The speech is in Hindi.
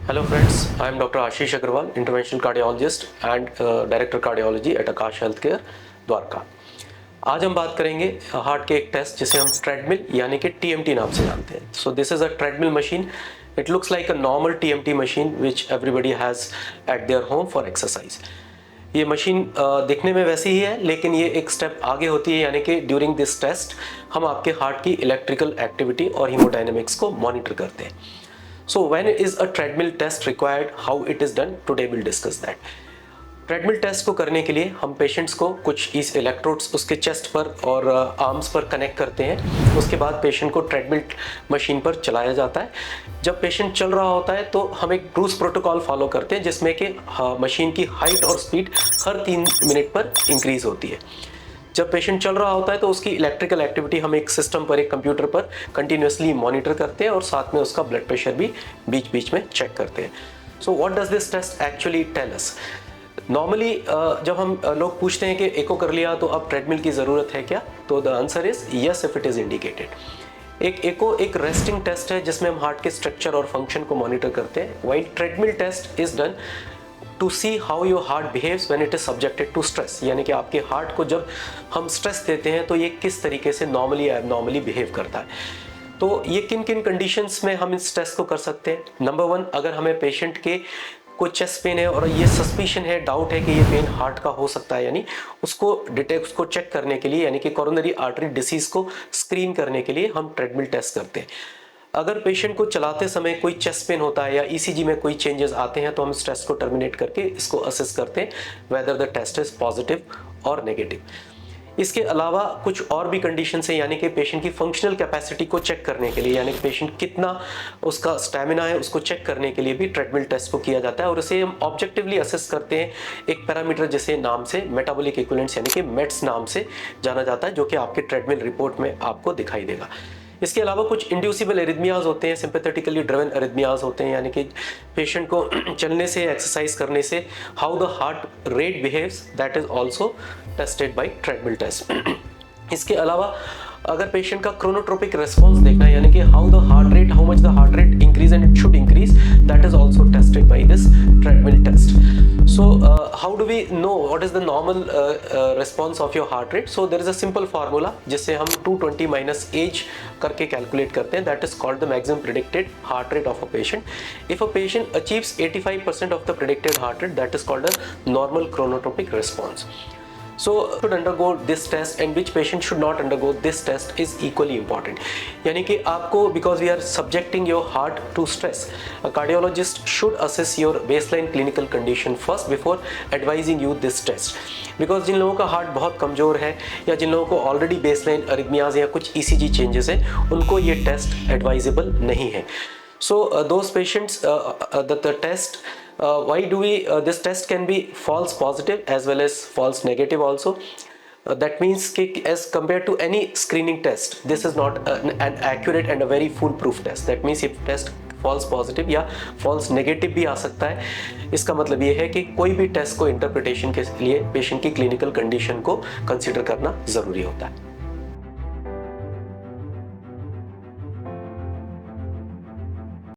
Hello friends, I am Dr. Ashish Agrawal, interventional cardiologist and director cardiology at Akash Healthcare, Dwarka. आज हम बात करेंगे हार्ट के एक टेस्ट जिसे हम ट्रेडमिल यानी कि TMT नाम से जानते हैं। So this is a treadmill machine. It looks like a normal TMT machine which everybody has eight their home for exercise. ये मशीन दिखने में वैसी ही है, लेकिन ये एक स्टेप आगे होती है, यानी कि ड्यूरिंग दिस टेस्ट हम आपके हार्ट की इलेक्ट्रिकल एक्टिविटी और हीमोडायनेमिक्स को मॉनिटर करते हैं। So when is a treadmill test required? How it is done? Today we'll discuss that. Treadmill test को करने के लिए हम पेशेंट्स को कुछ इस इलेक्ट्रोड्स उसके चेस्ट पर और आर्म्स पर कनेक्ट करते हैं। उसके बाद पेशेंट को ट्रेडमिल मशीन पर चलाया जाता है। जब पेशेंट चल रहा होता है तो हम एक क्रूज प्रोटोकॉल फॉलो करते हैं, जिसमें कि मशीन की हाइट और स्पीड हर 3 मिनट पर इंक्रीज होती है। जब पेशेंट चल रहा होता है तो उसकी इलेक्ट्रिकल एक्टिविटी हम एक सिस्टम पर, एक कंप्यूटर पर कंटिन्यूसली मॉनिटर करते हैं और साथ में उसका ब्लड प्रेशर भी बीच बीच में चेक करते हैं। So what does this test actually tell us? Normally जब हम लोग पूछते हैं कि एको कर लिया तो अब ट्रेडमिल की ज़रूरत है क्या, तो the answer is yes if it is indicated. एक एको एक रेस्टिंग टेस्ट है जिसमें हम हार्ट के स्ट्रक्चर और फंक्शन को मॉनिटर करते हैं, while treadmill test is done to see how your heart behaves when it is subjected to stress. यानी कि आपके हार्ट को जब हम स्ट्रेस देते हैं तो ये किस तरीके से नॉर्मली एबनॉर्मली बिहेव करता है। तो ये किन किन कंडीशंस में हम इस टेस्ट को कर सकते हैं? नंबर 1, अगर हमें पेशेंट के कोई चेस्ट पेन है और ये सस्पिशन है, डाउट है कि ये पेन हार्ट का हो सकता है, यानी उसको चेक करने के लिए, यानी कि कोरोनरी आर्टरी डिसीज को स्क्रीन करने के लिए हम ट्रेडमिल टेस्ट करते हैं। अगर पेशेंट को चलाते समय कोई चेस्ट पेन होता है या ECG में कोई चेंजेस आते हैं तो हम इस टेस्ट को टर्मिनेट करके इसको असेस करते हैं whether the test is positive और नेगेटिव। इसके अलावा कुछ और भी कंडीशंस हैं, यानी कि पेशेंट की फंक्शनल कैपेसिटी को चेक करने के लिए, यानी कि पेशेंट कितना उसका स्टैमिना है उसको चेक करने के लिए भी ट्रेडमिल टेस्ट को किया जाता है और इसे हम ऑब्जेक्टिवली असेस करते हैं एक पैरामीटर जिसे नाम से मेटाबॉलिक इक्विवेलेंस यानी कि मेट्स नाम से जाना जाता है, जो कि आपके ट्रेडमिल रिपोर्ट में आपको दिखाई देगा। इसके अलावा कुछ इंड्यूसिबल एरिथमियाज होते हैं, सिंपैथेटिकली ड्रिवन एरिथमियाज होते हैं, यानी कि पेशेंट को चलने से, एक्सरसाइज करने से how the heart rate behaves, that is also tested by treadmill test. इसके अलावा अगर पेशेंट का क्रोनोट्रोपिक रेस्पॉन्स देखना है, यानी कि how much the heart rate increase and it should increase, that is also tested by this treadmill test. So how do we know what is the normal response of your heart rate? So there is a simple formula जिससे हम 220 minus age करके कैलकुलेट करते हैं, that is called the maximum predicted heart rate of a patient. If a patient achieves 85% of the predicted heart rate, that is called a normal chronotropic response. So should undergo this test and which patient should not undergo this test is equally important. यानी कि आपको, because we are subjecting your heart to stress, a cardiologist should assess your baseline clinical condition first before advising you this test. Because जिन लोगों का हार्ट बहुत कमज़ोर है या जिन लोगों को ऑलरेडी बेसलाइन अरिथमियाज या कुछ ECG चेंजेस हैं, उनको ये टेस्ट एडवाइजेबल नहीं है। So those patients, the test, why do we this test can be false positive as well as false negative also. That means कि as compared to any screening test, this is not an accurate and a very foolproof test. That means if test false positive या false negative भी आ सकता है, इसका मतलब ये है कि कोई भी टेस्ट को इंटरप्रिटेशन के लिए पेशेंट की क्लिनिकल कंडीशन को कंसिडर करना ज़रूरी होता है।